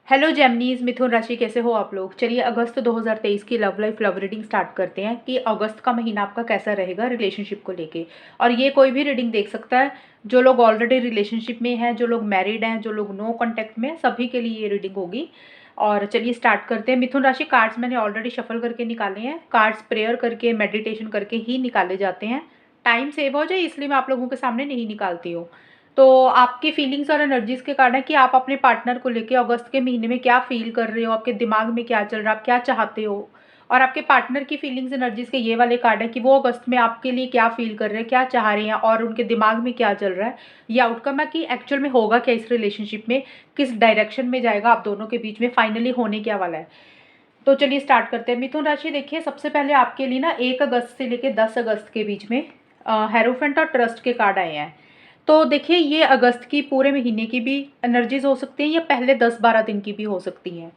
Hello जेमिनीज, मिथुन राशि, कैसे हो आप लोग। चलिए अगस्त 2023 की love life love reading start करते हैं कि अगस्त का महीना आपका कैसा रहेगा रिलेशनशिप को लेके। और ये कोई भी रीडिंग देख सकता है, जो लोग ऑलरेडी रिलेशनशिप में हैं, जो लोग मैरिड हैं, जो लोग नो कॉन्टैक्ट में हैं, सभी के लिए ये रीडिंग होगी। और चलिए स्टार्ट करते हैं। मिथुन राशि कार्ड्स मैंने ऑलरेडी शफल करके निकाले हैं। कार्ड्स प्रेयर करके मेडिटेशन करके ही निकाले जाते हैं। टाइम सेव हो जाए इसलिए मैं आप लोगों के सामने नहीं निकालती हूँ। तो आपकी फीलिंग्स और एनर्जीज के कारण है कि आप अपने पार्टनर को लेके अगस्त के महीने में क्या फील कर रहे हो, आपके दिमाग में क्या चल रहा है, आप क्या चाहते हो। और आपके पार्टनर की फीलिंग्स एनर्जीज के ये वाले कार्ड है कि वो अगस्त में आपके लिए क्या फील कर रहे हैं, क्या चाह रहे हैं और उनके दिमाग में क्या चल रहा है। ये आउटकम है कि एक्चुअल में होगा क्या इस रिलेशनशिप में, किस डायरेक्शन में जाएगा आप दोनों के बीच में, फाइनली होने क्या वाला है। तो चलिए स्टार्ट करते हैं। मिथुन राशि देखिए, सबसे पहले आपके लिए ना 1 अगस्त से लेकर 10 अगस्त के बीच में हेरोफेंट और ट्रस्ट के कार्ड आए हैं। तो देखिए ये अगस्त की पूरे महीने की भी एनर्जीज हो सकती हैं या पहले 10-12 दिन की भी हो सकती हैं,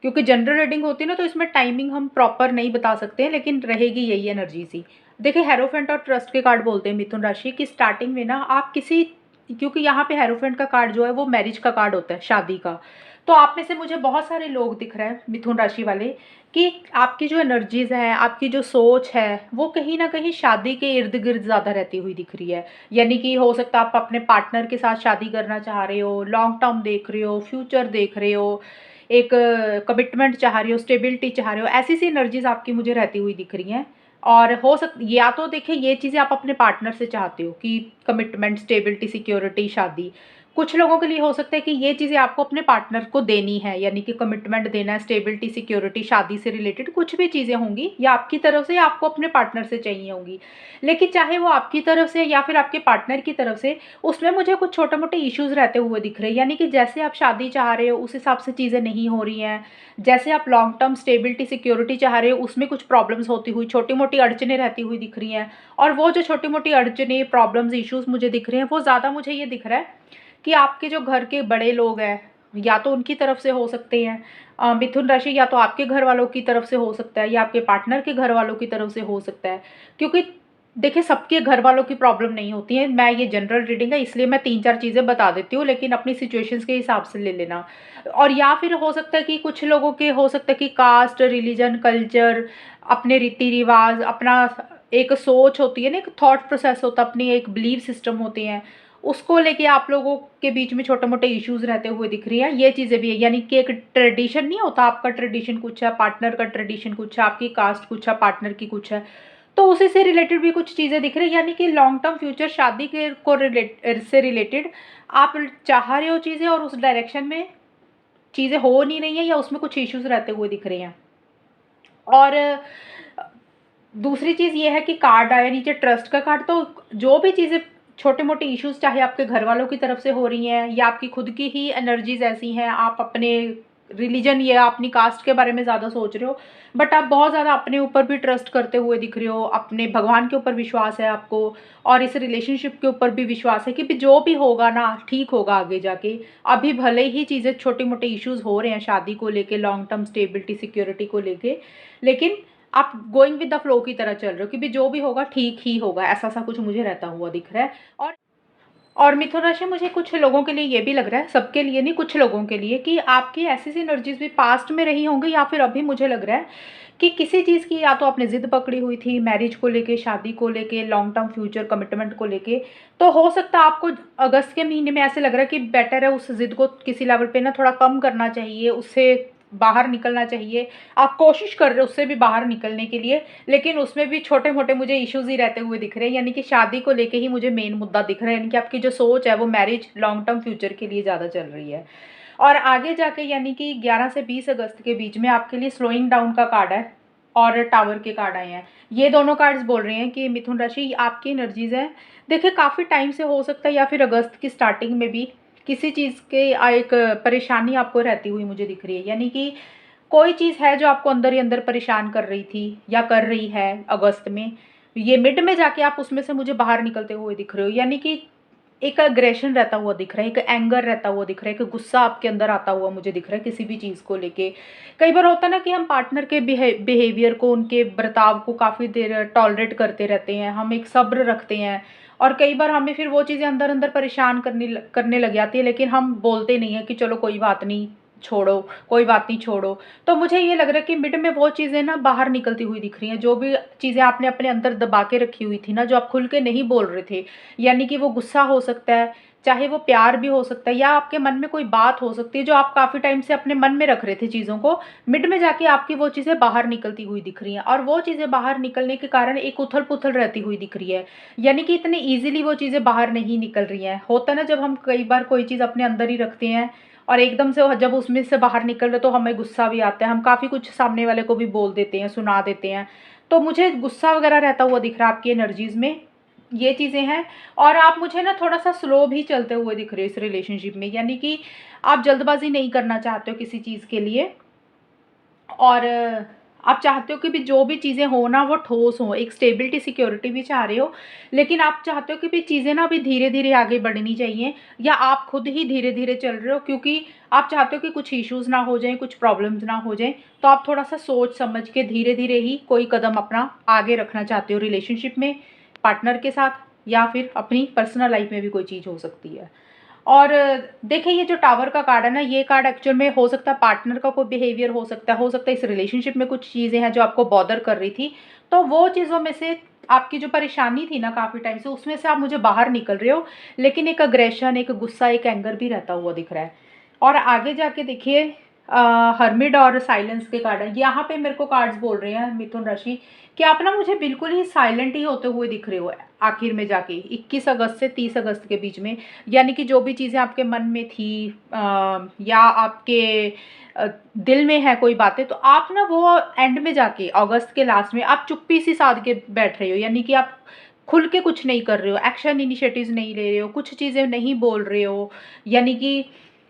क्योंकि जनरल रीडिंग होती है ना, तो इसमें टाइमिंग हम प्रॉपर नहीं बता सकते हैं, लेकिन रहेगी यही एनर्जीज ही। देखिए हेरोफेंट और ट्रस्ट के कार्ड बोलते हैं मिथुन राशि की स्टार्टिंग में ना आप किसी, क्योंकि यहाँ पे हेरोफेंट का कार्ड जो है वो मैरिज का कार्ड होता है, शादी का। तो आप में से मुझे बहुत सारे लोग दिख रहे हैं मिथुन राशि वाले कि आपकी जो एनर्जीज है, आपकी जो सोच है, वो कहीं ना कहीं शादी के इर्द गिर्द ज़्यादा रहती हुई दिख रही है। यानी कि हो सकता है आप अपने पार्टनर के साथ शादी करना चाह रहे हो, लॉन्ग टर्म देख रहे हो, फ्यूचर देख रहे हो, एक कमिटमेंट चाह रहे हो, स्टेबिलिटी चाह रहे हो, ऐसी सी एनर्जीज आपकी मुझे रहती हुई दिख रही हैं। और हो सक या तो देखिए ये चीज़ें आप अपने पार्टनर से चाहते हो कि कमिटमेंट, स्टेबिलिटी, सिक्योरिटी, शादी। कुछ लोगों के लिए हो सकता है कि ये चीज़ें आपको अपने पार्टनर को देनी है, यानी कि कमिटमेंट देना है, स्टेबिलिटी, सिक्योरिटी, शादी से रिलेटेड कुछ भी चीज़ें होंगी, या आपकी तरफ से या आपको अपने पार्टनर से चाहिए होंगी। लेकिन चाहे वो आपकी तरफ से या फिर आपके पार्टनर की तरफ से, उसमें मुझे कुछ छोटे मोटे इश्यूज रहते हुए दिख रहे हैं। यानी कि जैसे आप शादी चाह रहे हो उस हिसाब से चीज़ें नहीं हो रही हैं, जैसे आप लॉन्ग टर्म स्टेबिलिटी, सिक्योरिटी चाह रहे हो उसमें कुछ प्रॉब्लम्स होती हुई, छोटी मोटी अड़चने रहती हुई दिख रही हैं। और वो जो छोटी मोटी अड़चने, प्रॉब्लम्स, इश्यूज मुझे दिख रहे हैं, वो ज़्यादा मुझे ये दिख रहा है कि आपके जो घर के बड़े लोग हैं, या तो उनकी तरफ से हो सकते हैं मिथुन राशि, या तो आपके घर वालों की तरफ से हो सकता है, या आपके पार्टनर के घर वालों की तरफ से हो सकता है। क्योंकि देखिए सबके घर वालों की प्रॉब्लम नहीं होती है, मैं ये जनरल रीडिंग है इसलिए मैं 3-4 चीज़ें बता देती हूँ, लेकिन अपनी सिचुएशंस के हिसाब से ले लेना। और या फिर हो सकता है कि कुछ लोगों के हो सकता है कि कास्ट, रिलीजन, कल्चर, अपने रीति रिवाज, अपना एक सोच होती है ना, एक थॉट प्रोसेस होता है, अपनी एक बिलीव सिस्टम होते हैं, उसको लेके आप लोगों के बीच में छोटे मोटे इश्यूज रहते हुए दिख रही हैं। ये चीज़ें भी है, यानी कि एक ट्रेडिशन नहीं होता, आपका ट्रेडिशन कुछ है, पार्टनर का ट्रेडिशन कुछ है, आपकी कास्ट कुछ है, पार्टनर की कुछ है, तो उसी से रिलेटेड भी कुछ चीज़ें दिख रही है। यानी कि लॉन्ग टर्म फ्यूचर शादी के को रिलेटेड आप चाह रहे हो चीज़ें और उस डायरेक्शन में चीज़ें हो नहीं रही हैं, या उसमें कुछ इश्यूज रहते हुए दिख रहे हैं। और दूसरी चीज़ ये है कि कार्ड आया नीचे ट्रस्ट का कार्ड, तो जो भी चीज़ें छोटे मोटे इश्यूज चाहे आपके घर वालों की तरफ से हो रही हैं या आपकी खुद की ही एनर्जीज ऐसी हैं, आप अपने रिलीजन या अपनी कास्ट के बारे में ज़्यादा सोच रहे हो, बट आप बहुत ज़्यादा अपने ऊपर भी ट्रस्ट करते हुए दिख रहे हो, अपने भगवान के ऊपर विश्वास है आपको, और इस रिलेशनशिप के ऊपर भी विश्वास है कि भी जो भी होगा ना ठीक होगा आगे जाके। अभी भले ही चीज़ें छोटे मोटे इश्यूज हो रहे हैं शादी को लेके, लॉन्ग टर्म स्टेबिलिटी, सिक्योरिटी को लेके, लेकिन आप गोइंग विद द फ्लो की तरह चल रहे हो कि भी जो भी होगा ठीक ही होगा, ऐसा सा कुछ मुझे रहता हुआ दिख रहा है। और मिथुन राशि मुझे कुछ लोगों के लिए ये भी लग रहा है, सबके लिए नहीं, कुछ लोगों के लिए, कि आपकी ऐसी सी एनर्जीज भी पास्ट में रही होंगी या फिर अभी मुझे लग रहा है कि किसी चीज़ की या तो आपने जिद पकड़ी हुई थी, मैरिज को लेके, शादी को लेके, लॉन्ग टर्म फ्यूचर कमिटमेंट को लेके। तो हो सकता है आपको अगस्त के महीने में ऐसे लग रहा है कि बेटर है उस जिद को किसी लेवल पे ना थोड़ा कम करना चाहिए, उससे बाहर निकलना चाहिए। आप कोशिश कर रहे हो उससे भी बाहर निकलने के लिए, लेकिन उसमें भी छोटे मोटे मुझे इश्यूज ही रहते हुए दिख रहे हैं। यानी कि शादी को लेके ही मुझे मेन मुद्दा दिख रहा है, यानी कि आपकी जो सोच है वो मैरिज, लॉन्ग टर्म फ्यूचर के लिए ज़्यादा चल रही है। और आगे जाके यानी कि 11 से 20 अगस्त के बीच में आपके लिए स्लोइंग डाउन का कार्ड है और टावर के कार्ड आए हैं। ये दोनों कार्ड्स बोल रहे हैं कि मिथुन राशि आपकी एनर्जीज हैं, देखिए काफ़ी टाइम से हो सकता है या फिर अगस्त की स्टार्टिंग में भी किसी चीज़ के एक परेशानी आपको रहती हुई मुझे दिख रही है। यानी कि कोई चीज़ है जो आपको अंदर ही अंदर परेशान कर रही थी या कर रही है अगस्त में, ये मिड में जाके आप उसमें से मुझे बाहर निकलते हुए दिख रहे हो। यानी कि एक अग्रेशन रहता हुआ दिख रहा है, एक एंगर रहता हुआ दिख रहा है, एक गुस्सा आपके अंदर आता हुआ मुझे दिख रहा है किसी भी चीज़ को लेके। कई बार होता है ना कि हम पार्टनर के बिहेवियर को, उनके बर्ताव को काफ़ी देर टॉलरेट करते रहते हैं, हम एक सब्र रखते हैं, और कई बार हमें फिर वो चीज़ें अंदर अंदर परेशान करने लग जाती है, लेकिन हम बोलते नहीं हैं कि चलो कोई बात नहीं, छोड़ो, कोई बात नहीं छोड़ो। तो मुझे ये लग रहा है कि मिड में वो चीज़ें ना बाहर निकलती हुई दिख रही हैं, जो भी चीज़ें आपने अपने अंदर दबा के रखी हुई थी ना, जो आप खुल के नहीं बोल रहे थे, यानी कि वो गुस्सा हो सकता है, चाहे वो प्यार भी हो सकता है, या आपके मन में कोई बात हो सकती है जो आप काफ़ी टाइम से अपने मन में रख रहे थे चीज़ों को, मिड में जाके आपकी वो चीज़ें बाहर निकलती हुई दिख रही हैं, और वो चीज़ें बाहर निकलने के कारण एक उथल-पुथल रहती हुई दिख रही है। यानी कि इतनी ईज़िली वो चीज़ें बाहर नहीं निकल रही हैं। होता है ना, जब हम कई बार कोई चीज़ अपने अंदर ही रखते हैं और एकदम से जब उसमें से बाहर निकल रहे तो हमें गुस्सा भी आता है, हम काफ़ी कुछ सामने वाले को भी बोल देते हैं, सुना देते हैं। तो मुझे गुस्सा वगैरह रहता हुआ दिख रहा है आपकी एनर्जीज़ में, ये चीज़ें हैं। और आप मुझे ना थोड़ा-सा स्लो भी चलते हुए दिख रहे हो इस रिलेशनशिप में, यानी कि आप जल्दबाज़ी नहीं करना चाहते हो किसी चीज़ के लिए, और आप चाहते हो कि भी जो भी चीज़ें हो ना वो ठोस हों, एक स्टेबिलिटी सिक्योरिटी भी चाह रहे हो, लेकिन आप चाहते हो कि भी चीज़ें ना अभी धीरे-धीरे आगे बढ़नी चाहिए, या आप खुद ही धीरे-धीरे चल रहे हो, क्योंकि आप चाहते हो कि कुछ इश्यूज़ ना हो जाएँ, कुछ प्रॉब्लम्स ना हो जाएँ। तो आप थोड़ा-सा सोच समझ के धीरे-धीरे ही कोई कदम अपना आगे रखना चाहते हो रिलेशनशिप में, पार्टनर के साथ, या फिर अपनी पर्सनल लाइफ़ में भी कोई चीज़ हो सकती है। और देखिए, ये जो टावर का कार्ड है ना, ये कार्ड एक्चुअल में हो सकता है पार्टनर का कोई बिहेवियर हो सकता है इस रिलेशनशिप में कुछ चीज़ें हैं जो आपको बॉदर कर रही थी। तो वो चीज़ों में से आपकी जो परेशानी थी ना काफ़ी टाइम से, उसमें से आप मुझे बाहर निकल रहे हो, लेकिन एक अग्रेशन, एक गुस्सा, एक एंगर भी रहता हुआ दिख रहा है। और आगे जाके देखिए, हर्मिड और साइलेंस के कार्ड हैं। यहाँ पे मेरे को कार्ड्स बोल रहे हैं मिथुन राशि कि आप ना मुझे बिल्कुल ही साइलेंट ही होते हुए दिख रहे हो आखिर में जाके 21 अगस्त से 30 अगस्त के बीच में। यानी कि जो भी चीज़ें आपके मन में थी, या आपके दिल में है कोई बातें, तो आप ना वो एंड में जाके अगस्त के लास्ट में आप चुप्पी सी साध के बैठ रहे हो, यानी कि आप खुल के कुछ नहीं कर रहे हो, एक्शन इनिशिएटिव्स नहीं ले रहे हो, कुछ चीज़ें नहीं बोल रहे हो। यानी कि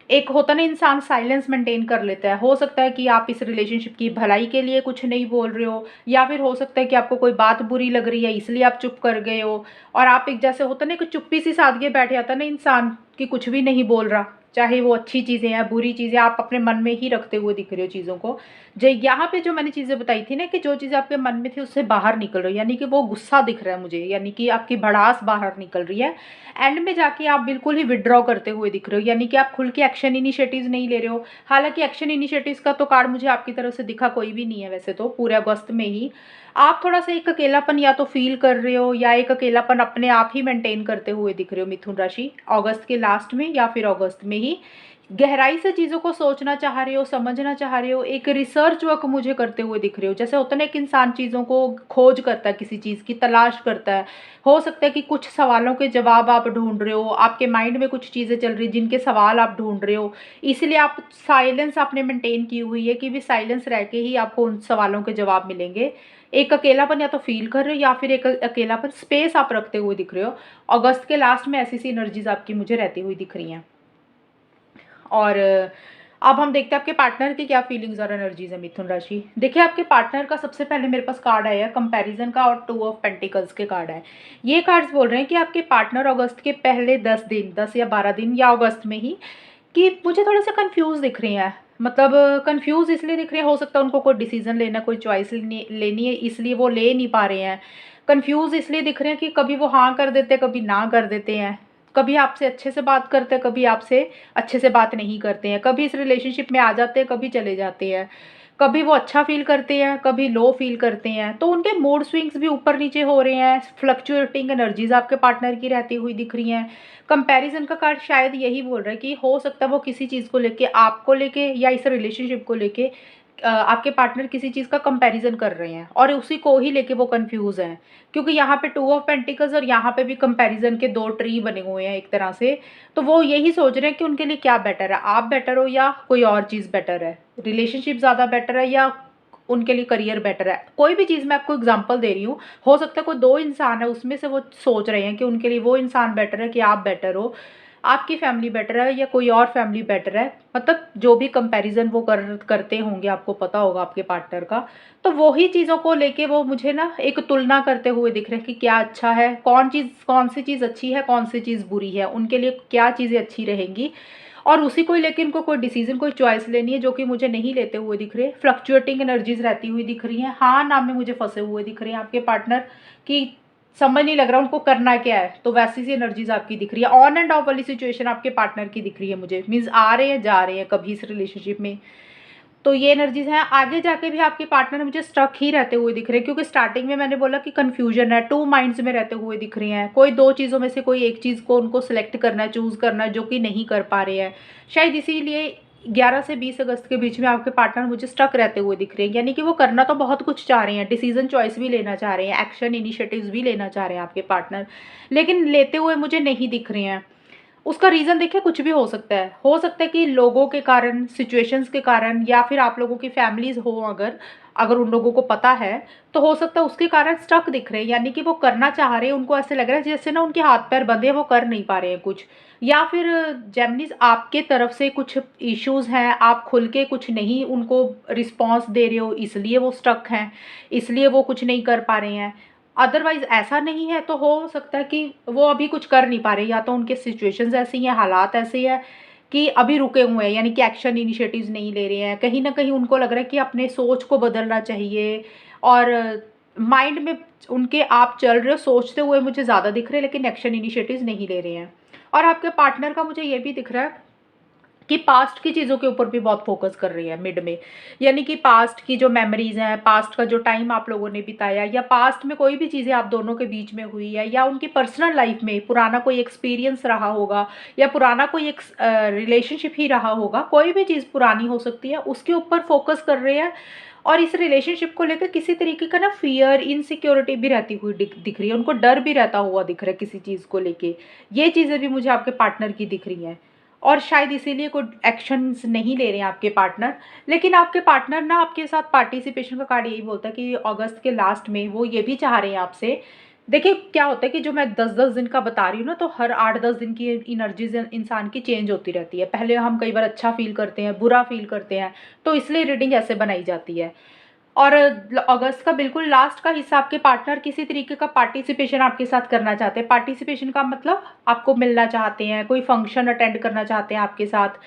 एक होता ना, इंसान साइलेंस मेंटेन कर लेता है। हो सकता है कि आप इस रिलेशनशिप की भलाई के लिए कुछ नहीं बोल रहे हो, या फिर हो सकता है कि आपको कोई बात बुरी लग रही है इसलिए आप चुप कर गए हो, और आप एक जैसे होता ना कि चुप्पी सी साध के बैठ जाता ना इंसान कि कुछ भी नहीं बोल रहा, चाहे वो अच्छी चीज़ें हैं बुरी चीज़ें, आप अपने मन में ही रखते हुए दिख रहे हो चीज़ों को। जो यहाँ पे जो मैंने चीज़ें बताई थी ना, कि जो चीज़ें आपके मन में थी उससे बाहर निकल रही हो, यानी कि वो गुस्सा दिख रहा है मुझे, यानी कि आपकी भड़ास बाहर निकल रही है। एंड में जाके आप बिल्कुल ही विथड्रॉ करते हुए दिख रहे हो, यानी कि आप खुल के एक्शन इनिशिएटिव्स नहीं ले रहे हो। हालाँकि एक्शन इनिशिएटिव्स का तो कार्ड मुझे आपकी तरफ से दिखा कोई भी नहीं है वैसे तो पूरे अगस्त में ही। आप थोड़ा-सा एक अकेलापन या तो फ़ील कर रहे हो, या एक अकेलापन अपने आप ही मेंटेन करते हुए दिख रहे हो मिथुन राशि, अगस्त के लास्ट में या फिर अगस्त में ही। गहराई से चीज़ों को सोचना चाह रहे हो, समझना चाह रहे हो, एक रिसर्च वर्क मुझे करते हुए दिख रहे हो। जैसे होता है ना, एक इंसान चीज़ों को खोज करता है, किसी चीज़ की तलाश करता है। हो सकता है कि कुछ सवालों के जवाब आप ढूँढ रहे हो, आपके माइंड में कुछ चीज़ें चल रही जिनके सवाल आप ढूँढ रहे हो। इसलिए आप साइलेंस आपने मेंटेन की हुई है कि भी साइलेंस रह के ही आपको उन सवालों के जवाब मिलेंगे। एक अकेलापन या तो फ़ील कर रहे हो, या फिर एक अकेलापन स्पेस आप रखते हुए दिख रहे हो। अगस्त के लास्ट में ऐसी-सी एनर्जीज़ आपकी मुझे रहती हुई दिख रही हैं। और अब हम देखते हैं आपके पार्टनर की क्या फीलिंग्स और एनर्जीज है मिथुन राशि। देखिए, आपके पार्टनर का सबसे पहले मेरे पास कार्ड आया है कंपैरिजन का, और 2 ऑफ पेंटिकल्स के कार्ड है। ये कार्ड्स बोल रहे हैं कि आपके पार्टनर अगस्त के पहले 10 दिन, 10 या 12 दिन या अगस्त में ही, कि मुझे थोड़े से कंफ्यूज दिख रहे हैं। मतलब कंफ्यूज इसलिए दिख रहे हैं, हो सकता है उनको कोई डिसीजन लेना, कोई चॉइस लेनी है, इसलिए वो ले नहीं पा रहे हैं। कंफ्यूज इसलिए दिख रहे हैं कि कभी वो हाँ कर देते हैं, कभी ना कर देते हैं। कभी आपसे अच्छे से बात करते हैं, कभी आपसे अच्छे से बात नहीं करते हैं। कभी इस रिलेशनशिप में आ जाते हैं, कभी चले जाते हैं। कभी वो अच्छा फ़ील करते हैं, कभी लो फ़ील करते हैं। तो उनके मूड स्विंग्स भी ऊपर-नीचे हो रहे हैं। फ्लक्चुएटिंग एनर्जीज़ आपके पार्टनर की रहती हुई दिख रही हैं। कंपैरिज़न का कार्ड शायद यही बोल रहा है कि हो सकता है वो किसी चीज़ को लेके, आपको लेके या इस रिलेशनशिप को लेके, आपके पार्टनर किसी चीज़ का कंपैरिज़न कर रहे हैं और उसी को ही लेके वो कन्फ्यूज़ हैं। क्योंकि यहाँ पे 2 ऑफ पेंटिकल्स और यहाँ पे भी कंपैरिज़न के 2 ट्री बने हुए हैं एक तरह से। तो वो यही सोच रहे हैं कि उनके लिए क्या बेटर है, आप बेटर हो या कोई और चीज़ बेटर है? रिलेशनशिप ज़्यादा बेटर है या उनके लिए करियर बेटर है? कोई भी चीज़, मैं आपको एग्ज़ाम्पल दे रही हूँ। हो सकता है कोई 2 इंसान है, उसमें से वो सोच रहे हैं कि उनके लिए वो इंसान बेटर है कि आप बेटर हो, आपकी फैमिली बेटर है या कोई और फैमिली बेटर है। मतलब जो भी कंपैरिज़न वो करते होंगे, आपको पता होगा आपके पार्टनर का। तो वो ही चीज़ों को लेके वो मुझे ना एक तुलना करते हुए दिख रहे हैं कि क्या अच्छा है, कौन सी चीज़ अच्छी है, कौन सी चीज़ बुरी है, उनके लिए क्या चीज़ें अच्छी रहेंगी, और उसी को ही लेके उनको कोई डिसीज़न, कोई चॉइस लेनी है, जो कि मुझे नहीं लेते हुए दिख रहे। फ्लक्चुएटिंग एनर्जीज़ रहती हुई दिख रही हैं। हाँ, ना में मुझे फँसे हुए दिख रहे हैं आपके पार्टनर, कि समझ नहीं लग रहा उनको करना क्या है। तो वैसी सी एनर्जीज आपकी दिख रही है। ऑन एंड ऑफ वाली सिचुएशन आपके पार्टनर की दिख रही है मुझे, मीन्स आ रहे हैं जा रहे हैं कभी इस रिलेशनशिप में। तो ये एनर्जीज हैं। आगे जाके भी आपके पार्टनर मुझे स्टक ही रहते हुए दिख रहे हैं, क्योंकि स्टार्टिंग में मैंने बोला कि कन्फ्यूजन है, टू माइंड्स में रहते हुए दिख रहे हैं। कोई दो चीज़ों में से कोई एक चीज़ को उनको सिलेक्ट करना है, चूज़ करना है, जो कि नहीं कर पा रहे हैं। शायद इसीलिए 11 से 20 अगस्त के बीच में आपके पार्टनर मुझे स्टक रहते हुए दिख रहे हैं। यानी कि वो करना तो बहुत कुछ चाह रहे हैं, डिसीजन चॉइस भी लेना चाह रहे हैं, एक्शन इनिशिएटिव्स भी लेना चाह रहे हैं आपके पार्टनर, लेकिन लेते हुए मुझे नहीं दिख रहे हैं। उसका रीज़न देखिए कुछ भी हो सकता है कि लोगों के कारण, सिचुएशंस के कारण, या फिर आप लोगों की फैमिलीज़ हो, अगर अगर उन लोगों को पता है, तो हो सकता है उसके कारण स्टक दिख रहे हैं। यानी कि वो करना चाह रहे हैं, उनको ऐसे लग रहा है जैसे ना उनके हाथ पैर बंधे हैं, वो कर नहीं पा रहे हैं कुछ। या फिर जेमिनीज़ आपके तरफ से कुछ इश्यूज़ हैं, आप खुल के कुछ नहीं उनको रिस्पॉन्स दे रहे हो, इसलिए वो स्टक हैं, इसलिए वो कुछ नहीं कर पा रहे हैं। अदरवाइज़ ऐसा नहीं है, तो हो सकता है कि वो अभी कुछ कर नहीं पा रहे, या तो उनके सिचुएशंस ऐसी हैं, हालात ऐसे हैं कि अभी रुके हुए हैं, यानी कि एक्शन इनिशिएटिव्स नहीं ले रहे हैं। कहीं न कहीं उनको लग रहा है कि अपने सोच को बदलना चाहिए, और माइंड में उनके आप चल रहे हो, सोचते हुए मुझे ज़्यादा दिख रहे हैं, लेकिन एक्शन इनिशिएटिव्स नहीं ले रहे हैं। और आपके पार्टनर का मुझे ये भी दिख रहा है कि पास्ट की चीज़ों के ऊपर भी बहुत फोकस कर रही है मिड में। यानी कि पास्ट की जो मेमोरीज़ हैं, पास्ट का जो टाइम आप लोगों ने बिताया, या पास्ट में कोई भी चीज़ें आप दोनों के बीच में हुई है, या उनकी पर्सनल लाइफ में पुराना कोई एक्सपीरियंस रहा होगा, या पुराना कोई एक रिलेशनशिप ही रहा होगा, कोई भी चीज़ पुरानी हो सकती है, उसके ऊपर फोकस कर रहे हैं। और इस रिलेशनशिप को लेकर किसी तरीके का ना फियर, इनसिक्योरिटी भी रहती हुई दिख रही है, उनको डर भी रहता हुआ दिख रहा है किसी चीज़ को लेके। ये चीज़ें भी मुझे आपके पार्टनर की दिख रही हैं, और शायद इसीलिए कोई एक्शंस नहीं ले रहे हैं आपके पार्टनर। लेकिन आपके पार्टनर ना आपके साथ पार्टिसिपेशन का कार्ड यही बोलता है कि अगस्त के लास्ट में वो ये भी चाह रहे हैं आपसे। देखिए क्या होता है कि जो मैं 10-10 दिन का बता रही हूँ ना, तो हर 8-10 दिन की एनर्जीज इंसान की चेंज होती रहती है। पहले हम कई बार अच्छा फील करते हैं, बुरा फील करते हैं, तो इसलिए रीडिंग ऐसे बनाई जाती है। और अगस्त का बिल्कुल लास्ट का हिस्सा आपके पार्टनर किसी तरीके का पार्टिसिपेशन आपके साथ करना चाहते हैं। पार्टिसिपेशन का मतलब आपको मिलना चाहते हैं, कोई फंक्शन अटेंड करना चाहते हैं आपके साथ।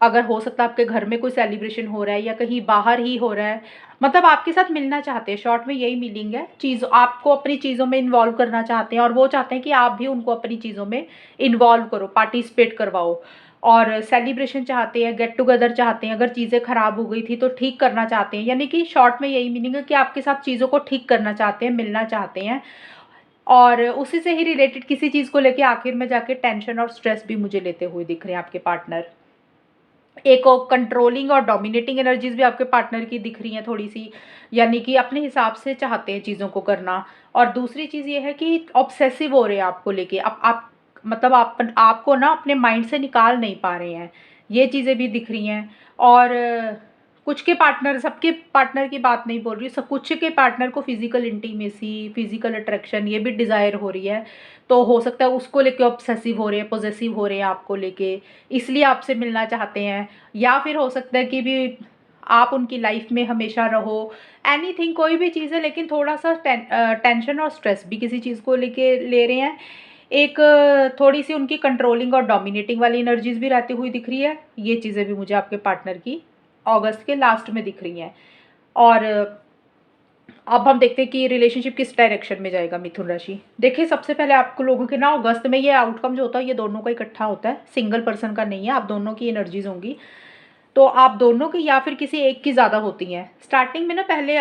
अगर हो सकता है आपके घर में कोई सेलिब्रेशन हो रहा है, या कहीं बाहर ही हो रहा है, मतलब आपके साथ मिलना चाहते हैं। शॉर्ट में यही मीनिंग है। चीज़ आपको अपनी चीज़ों में इन्वॉल्व करना चाहते हैं, और वो चाहते हैं कि आप भी उनको अपनी चीज़ों में इन्वॉल्व करो, पार्टिसिपेट करवाओ। और सेलिब्रेशन चाहते हैं, गेट टुगेदर चाहते हैं, अगर चीज़ें ख़राब हो गई थी तो ठीक करना चाहते हैं। यानी कि शॉर्ट में यही मीनिंग है कि आपके साथ चीज़ों को ठीक करना चाहते हैं, मिलना चाहते हैं। और उसी से ही रिलेटेड किसी चीज़ को लेके आखिर में जाके टेंशन और स्ट्रेस भी मुझे लेते हुए दिख रहे हैं आपके पार्टनर। एक और कंट्रोलिंग और डोमिनेटिंग एनर्जीज भी आपके पार्टनर की दिख रही हैं थोड़ी सी। यानी कि अपने हिसाब से चाहते हैं चीज़ों को करना। और दूसरी चीज़ ये है कि ऑब्सेसिव हो रहे हैं आपको लेके। अब आप मतलब आपको ना अपने माइंड से निकाल नहीं पा रहे हैं। ये चीज़ें भी दिख रही हैं। और कुछ के पार्टनर, सबके पार्टनर की बात नहीं बोल रही, सब कुछ के पार्टनर को फिजिकल इंटीमेसी, फिजिकल अट्रैक्शन, ये भी डिज़ायर हो रही है। तो हो सकता है उसको लेके ऑब्सेसिव हो रहे हैं, पॉसेसिव हो रहे हैं आपको लेके, इसलिए आपसे मिलना चाहते हैं। या फिर हो सकता है कि भी आप उनकी लाइफ में हमेशा रहो। एनीथिंग, कोई भी चीज़ है, लेकिन थोड़ा सा टेंशन और स्ट्रेस भी किसी चीज़ को लेके ले रहे हैं। एक थोड़ी सी उनकी कंट्रोलिंग और डोमिनेटिंग वाली एनर्जीज भी रहती हुई दिख रही है। ये चीज़ें भी मुझे आपके पार्टनर की अगस्त के लास्ट में दिख रही हैं। और अब हम देखते हैं कि रिलेशनशिप किस डायरेक्शन में जाएगा मिथुन राशि। देखिए सबसे पहले आपको लोगों के ना अगस्त में ये आउटकम जो होता है, ये दोनों का इकट्ठा होता है, सिंगल पर्सन का नहीं है। आप दोनों की एनर्जीज होंगी, तो आप दोनों की या फिर किसी एक की ज़्यादा होती हैं। स्टार्टिंग में ना पहले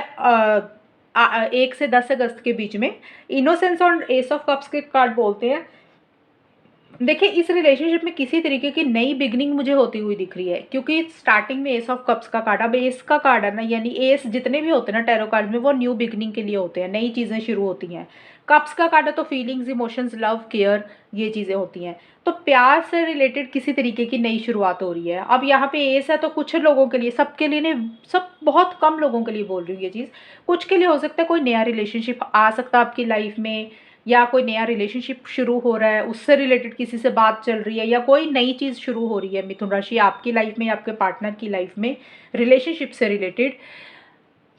1 से 10 अगस्त के बीच में इनोसेंस और एस ऑफ कप्स के कार्ड बोलते हैं। देखिए इस रिलेशनशिप में किसी तरीके की नई बिगनिंग मुझे होती हुई दिख रही है, क्योंकि स्टार्टिंग में एस ऑफ कप्स का कार्ड, अब एस का कार्ड है ना, यानी एस जितने भी होते हैं ना टैरो कार्ड में, वो न्यू बिगनिंग के लिए होते हैं, नई चीज़ें शुरू होती हैं। कप्स का कार्ड है तो फीलिंग्स, इमोशंस, लव, केयर, ये चीज़ें होती हैं। तो प्यार से रिलेटेड किसी तरीके की नई शुरुआत हो रही है। अब यहाँ पे एस है तो कुछ लोगों के लिए, सबके लिए नहीं, सब बहुत कम लोगों के लिए बोल रही हूँ ये चीज़। कुछ के लिए हो सकता है कोई नया रिलेशनशिप आ सकता है आपकी लाइफ में, या कोई नया रिलेशनशिप शुरू हो रहा है, उससे रिलेटेड किसी से बात चल रही है, या कोई नई चीज़ शुरू हो रही है मिथुन राशि आपकी लाइफ में, आपके पार्टनर की लाइफ में, रिलेशनशिप से रिलेटेड।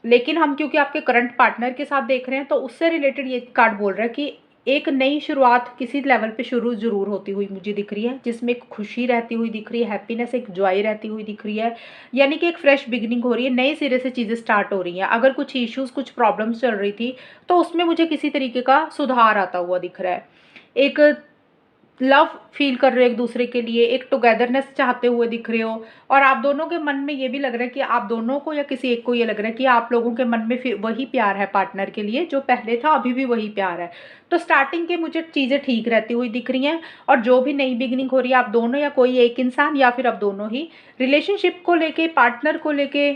लेकिन हम क्योंकि आपके करंट पार्टनर के साथ देख रहे हैं, तो उससे रिलेटेड ये कार्ड बोल रहा है कि एक नई शुरुआत किसी लेवल पे शुरू ज़रूर होती हुई मुझे दिख रही है, जिसमें एक खुशी रहती हुई दिख रही है, हैप्पीनेस, एक जॉय रहती हुई दिख रही है। यानी कि एक फ्रेश बिगिनिंग हो रही है, नए सिरे से चीज़ें स्टार्ट हो रही हैं। अगर कुछ इश्यूज़, कुछ प्रॉब्लम्स चल रही थी, तो उसमें मुझे किसी तरीके का सुधार आता हुआ दिख रहा है। एक लव फ़ील कर रहे हो एक-दूसरे के लिए, एक टुगेदरनेस चाहते हुए दिख रहे हो, और आप दोनों के मन में ये भी लग रहा है कि आप दोनों को या किसी एक को ये लग रहा है कि आप लोगों के मन में फिर वही प्यार है पार्टनर के लिए, जो पहले था अभी भी वही प्यार है। तो स्टार्टिंग के मुझे चीज़ें ठीक रहती हुई दिख रही हैं, और जो भी नई बिगिनिंग हो रही है, आप दोनों या कोई एक इंसान या फिर आप दोनों ही रिलेशनशिप को लेके, पार्टनर को लेके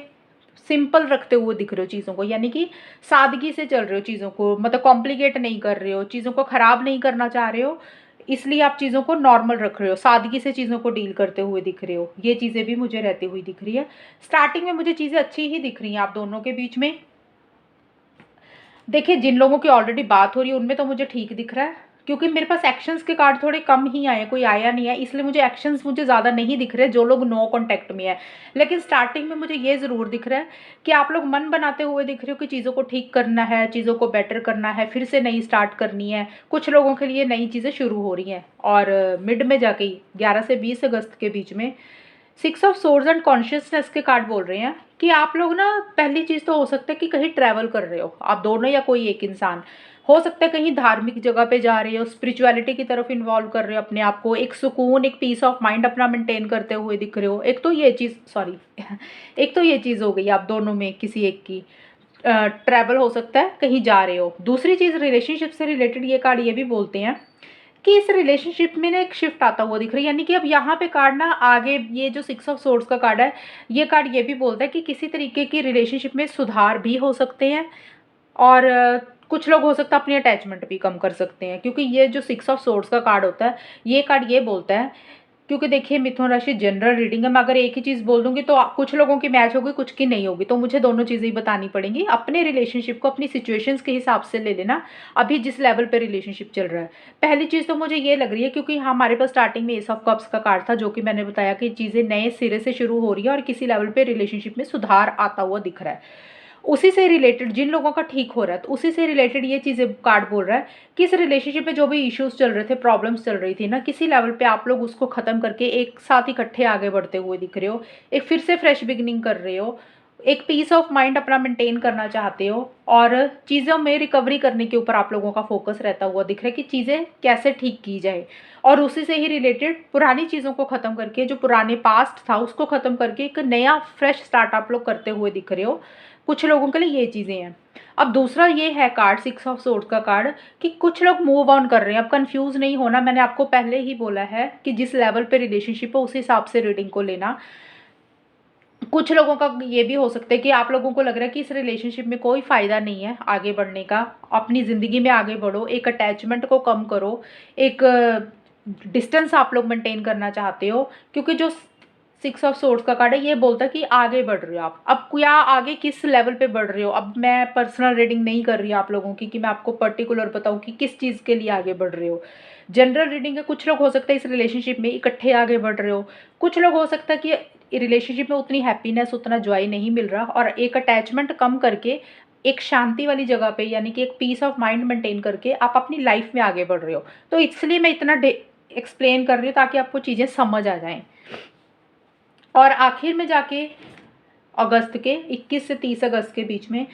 सिंपल रखते हुए दिख रहे हो चीज़ों को, यानी कि सादगी से चल रहे हो चीज़ों को, मतलब कॉम्प्लिकेट नहीं कर रहे हो, चीज़ों को ख़राब नहीं करना चाह रहे हो, इसलिए आप चीज़ों को नॉर्मल रख रहे हो, सादगी से चीज़ों को डील करते हुए दिख रहे हो। ये चीज़ें भी मुझे रहती हुई दिख रही है। स्टार्टिंग में मुझे चीज़ें अच्छी ही दिख रही हैं आप दोनों के बीच में। देखिए, जिन लोगों की ऑलरेडी बात हो रही है उनमें तो मुझे ठीक दिख रहा है, क्योंकि मेरे पास एक्शंस के कार्ड थोड़े कम ही आए हैं, कोई आया नहीं है, इसलिए मुझे एक्शंस मुझे ज़्यादा नहीं दिख रहे जो लोग नो कॉन्टैक्ट में है। लेकिन स्टार्टिंग में मुझे ये ज़रूर दिख रहा है कि आप लोग मन बनाते हुए दिख रहे हो कि चीज़ों को ठीक करना है, चीज़ों को बेटर करना है, फिर से नई स्टार्ट करनी है। कुछ लोगों के लिए नई चीज़ें शुरू हो रही हैं, और मिड में जाके ही 11 से 20 अगस्त के बीच में 6 ऑफ सोर्ड्स एंड कॉन्शियसनेस के कार्ड बोल रहे हैं कि आप लोग ना, पहली चीज़ तो हो सकता है कि कहीं ट्रैवल कर रहे हो, आप दोनों या कोई एक इंसान। हो सकता है कहीं धार्मिक जगह पे जा रहे हो, स्पिरिचुअलिटी की तरफ इन्वॉल्व कर रहे हो अपने आप को, एक सुकून, एक पीस ऑफ माइंड अपना मेंटेन करते हुए दिख रहे हो। एक तो ये चीज़, सॉरी एक तो ये चीज़ हो गई आप दोनों में किसी एक की। ट्रैवल हो सकता है, कहीं जा रहे हो। दूसरी चीज़, रिलेशनशिप से रिलेटेड ये कार्ड ये भी बोलते हैं कि इस रिलेशनशिप में ना एक शिफ्ट आता हुआ दिख रहा है, यानी कि अब यहाँ पे कार्ड ना आगे, ये जो 6 ऑफ सोर्ड्स का कार्ड है, ये कार्ड ये भी बोलता है कि किसी तरीके की रिलेशनशिप में सुधार भी हो सकते हैं, और कुछ लोग हो सकता है अपनी अटैचमेंट भी कम कर सकते हैं, क्योंकि ये जो 6 ऑफ सोर्ड्स का कार्ड होता है, ये कार्ड ये बोलता है, क्योंकि देखिए मिथुन राशि जनरल रीडिंग है, मैं अगर एक ही चीज़ बोल दूंगी तो कुछ लोगों की मैच होगी, कुछ की नहीं होगी, तो मुझे दोनों चीज़ें ही बतानी पड़ेंगी। अपने रिलेशनशिप को अपनी सिचुएशंस के हिसाब से ले लेना, अभी जिस लेवल पे रिलेशनशिप चल रहा है। पहली चीज़ तो मुझे ये लग रही है, क्योंकि हमारे पास स्टार्टिंग में एस ऑफ कप्स का कार्ड था, जो कि मैंने बताया कि चीज़ें नए सिरे से शुरू हो रही है और किसी लेवल पे रिलेशनशिप में सुधार आता हुआ दिख रहा है। उसी से रिलेटेड जिन लोगों का ठीक हो रहा है, तो उसी से रिलेटेड ये चीज़ें कार्ड बोल रहा है कि इस रिलेशनशिप में जो भी इश्यूज चल रहे थे, प्रॉब्लम्स चल रही थी ना, किसी लेवल पे आप लोग उसको ख़त्म करके एक साथ इकट्ठे आगे बढ़ते हुए दिख रहे हो, एक फिर से फ्रेश बिगिनिंग कर रहे हो, एक पीस ऑफ माइंड अपना मेंटेन करना चाहते हो, और चीज़ों में रिकवरी करने के ऊपर आप लोगों का फोकस रहता हुआ दिख रहा है कि चीज़ें कैसे ठीक की जाए। और उसी से ही रिलेटेड पुरानी चीज़ों को ख़त्म करके, जो पुराने पास्ट था उसको ख़त्म करके एक नया फ्रेश स्टार्ट आप लोग करते हुए दिख रहे हो। कुछ लोगों के लिए ये चीज़ें हैं। अब दूसरा ये है कार्ड 6 ऑफ सोर्ड्स का कार्ड, कि कुछ लोग मूव ऑन कर रहे हैं। अब कंफ्यूज नहीं होना, मैंने आपको पहले ही बोला है कि जिस लेवल पे रिलेशनशिप हो उस हिसाब से रीडिंग को लेना। कुछ लोगों का ये भी हो सकता है कि आप लोगों को लग रहा है कि इस रिलेशनशिप में कोई फ़ायदा नहीं है आगे बढ़ने का, अपनी ज़िंदगी में आगे बढ़ो, एक अटैचमेंट को कम करो, एक डिस्टेंस आप लोग मेंटेन करना चाहते हो, क्योंकि जो 6 ऑफ सोर्ड्स का कार्ड है ये बोलता है कि आगे बढ़ रहे हो आप। अब क्या आगे किस लेवल पे बढ़ रहे हो, अब मैं पर्सनल रीडिंग नहीं कर रही आप लोगों की कि मैं आपको पर्टिकुलर बताऊं कि किस चीज़ के लिए आगे बढ़ रहे हो। जनरल रीडिंग है, कुछ लोग हो सकता है इस रिलेशनशिप में इकट्ठे आगे बढ़ रहे हो, कुछ लोग हो सकता है कि रिलेशनशिप में उतनी हैप्पीनेस, उतना जॉय नहीं मिल रहा, और एक अटैचमेंट कम करके एक शांति वाली जगह पे, यानी कि एक पीस ऑफ माइंड मेंटेन करके आप अपनी लाइफ में आगे बढ़ रहे हो। तो इसलिए मैं इतना एक्सप्लेन कर रही हूँ ताकि आपको चीज़ें समझ आ जाएं। और आखिर में जाके अगस्त के 21 से 30 अगस्त के बीच में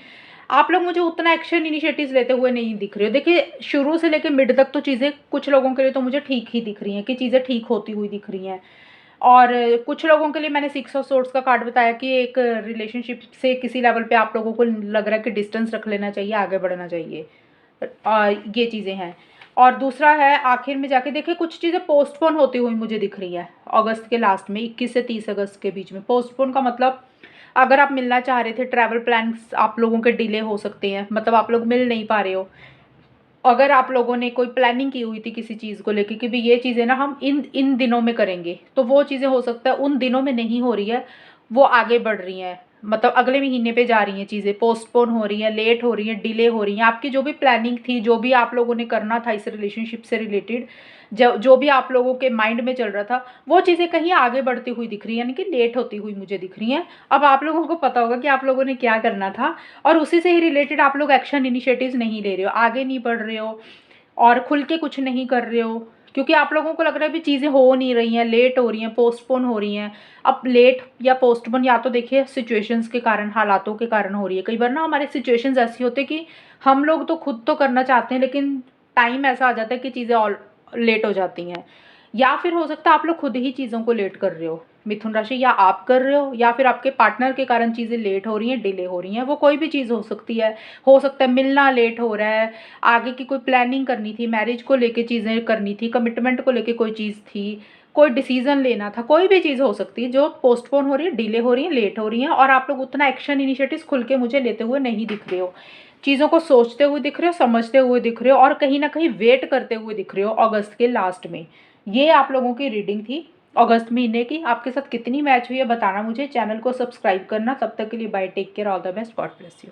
आप लोग मुझे उतना एक्शन इनिशिएटिव्स लेते हुए नहीं दिख रहे हो। देखिए, शुरू से लेकर मिड तक तो चीज़ें कुछ लोगों के लिए तो मुझे ठीक ही दिख रही हैं, कि चीज़ें ठीक होती हुई दिख रही हैं, और कुछ लोगों के लिए मैंने 6 ऑफ सोर्ड्स का कार्ड बताया कि एक रिलेशनशिप से किसी लेवल पे आप लोगों को लग रहा है कि डिस्टेंस रख लेना चाहिए, आगे बढ़ना चाहिए, ये चीज़ें हैं। और दूसरा है आखिर में जाके, देखिए कुछ चीज़ें पोस्टपोन होती हुई मुझे दिख रही है अगस्त के लास्ट में, 21 से 30 अगस्त के बीच में। पोस्टपोन का मतलब, अगर आप मिलना चाह रहे थे, ट्रैवल प्लान्स आप लोगों के डिले हो सकते हैं, मतलब आप लोग मिल नहीं पा रहे हो। अगर आप लोगों ने कोई प्लानिंग की हुई थी किसी चीज़ को लेके कि भी ये चीज़ें ना हम इन इन दिनों में करेंगे, तो वो चीज़ें हो सकता है उन दिनों में नहीं हो रही है, वो आगे बढ़ रही हैं, मतलब अगले महीने पे जा रही हैं, चीज़ें पोस्टपोन हो रही हैं, लेट हो रही हैं, डिले हो रही हैं। आपकी जो भी प्लानिंग थी, जो भी आप लोगों ने करना था इस रिलेशनशिप से रिलेटेड, जो भी आप लोगों के माइंड में चल रहा था, वो चीज़ें कहीं आगे बढ़ती हुई दिख रही हैं, यानी कि लेट होती हुई मुझे दिख रही हैं। अब आप लोगों को पता होगा कि आप लोगों ने क्या करना था, और उसी से ही रिलेटेड आप लोग एक्शन इनिशिएटिव्स नहीं ले रहे हो, आगे नहीं बढ़ रहे हो। और खुल के कुछ नहीं कर रहे हो, क्योंकि आप लोगों को लग रहा है भी चीज़ें हो नहीं रही हैं, लेट हो रही हैं, पोस्टपोन हो रही हैं। अब लेट या पोस्टपोन या तो देखिए सिचुएशंस के कारण, हालातों के कारण हो रही है। कई बार ना हमारे सिचुएशंस ऐसी होती है कि हम लोग तो खुद तो करना चाहते हैं, लेकिन टाइम ऐसा आ जाता है कि चीज़ें और लेट हो जाती हैं। या फिर हो सकता है आप लोग खुद ही चीज़ों को लेट कर रहे हो, मिथुन राशि, या आप कर रहे हो या फिर आपके पार्टनर के कारण चीज़ें लेट हो रही हैं, डिले हो रही हैं। वो कोई भी चीज़ हो सकती है। हो सकता है मिलना लेट हो रहा है, आगे की कोई प्लानिंग करनी थी, मैरिज को लेके चीज़ें करनी थी, कमिटमेंट को लेके कोई चीज़ थी, कोई डिसीजन लेना था, कोई भी चीज़ हो सकती है जो पोस्टपोन हो रही है, डिले हो रही है, लेट हो रही है, और आप लोग उतना एक्शन इनिशिएटिव खुल के मुझे लेते हुए नहीं दिख रहे हो। चीज़ों को सोचते हुए दिख रहे हो, समझते हुए दिख रहे हो, और कहीं ना कहीं वेट करते हुए दिख रहे हो अगस्त के लास्ट में। ये आप लोगों की रीडिंग थी अगस्त महीने की। आपके साथ कितनी मैच हुई है बताना मुझे, चैनल को सब्सक्राइब करना। तब तक के लिए bye, take care, all the best, God bless you.